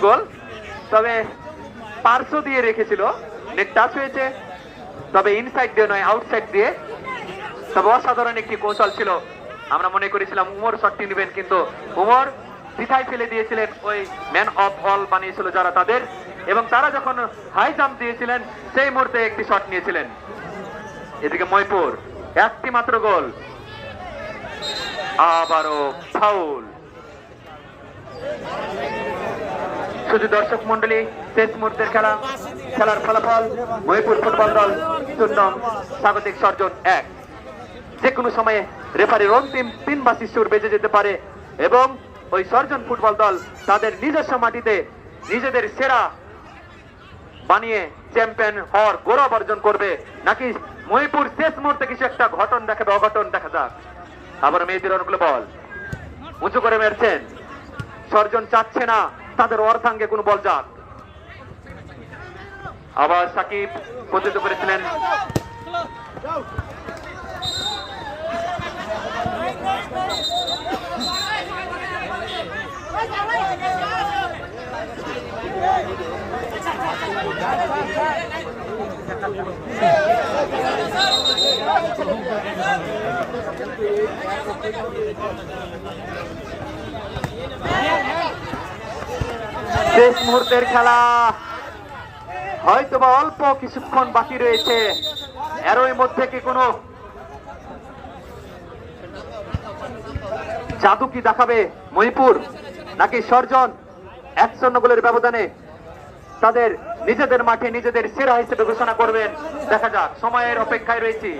গোল, তবে পার্শ্ব দিয়ে রেখেছিল, নেট টাচ হয়েছে, তবে ইনসাইড দিয়ে নয় আউটসাইড দিয়ে। তবে অসাধারণ একটি কৌশল ছিল, আমরা মনে করেছিলাম উমর শটটি নেবেন, কিন্তু উমর দ্বিধায় ফেলে দিয়েছিলেন, ওই ম্যান অফ অল বানিয়েছিল যারা তাদের, এবং তারা যখন হাই জাম্প দিয়েছিলেন সেই মুহূর্তে একটি শট নিয়েছিলেন। এদিকে ময়পুর একটি মাত্র গোল, আবারও ফাউল। শুধু দর্শক মন্ডলী, শেষ মুহূর্তের খেলার ফলাফল ময়পুর ফুটবল দল 0, স্বাগতিক সর্জন 1। যে কোনো সময়ে রেফারির অন্তিম 3 বাঁশির সুর বেজে যেতে পারে এবং ওই সর্জন ফুটবল দল তাদের নিজস্ব মাটিতে নিজেদের সেরা বানিয়ে চ্যাম্পিয়ন হওয়ার গৌরব অর্জন করবে, নাকি মহিপুর শেষ মুহূর্তে কিছু একটা ঘটন দেখাবে, অঘটন দেখা যাক। আবার মেয়েদের অনুকূলে বল উঁচু করে মেরছেন, সর্জন চাচ্ছে না তাদের অর্ধাঙ্গে কোনো বল যাক। আবার সাকিব পতিত করেছিলেন, শেষ মুহূর্তের খেলা, হয়তোবা অল্প কিছুক্ষণ বাকি রয়েছে, এরই মধ্যে কি কোনো জাদু কি দেখাবে মহিপুর, নাকি সর্জন 1-0 গোলের ব্যবধানে তাদের নিজেদের মাঠে নিজেদের সেরা হিসেবে ঘোষণা করবেন? দেখা যাক, সময়ের অপেক্ষায় রয়েছি।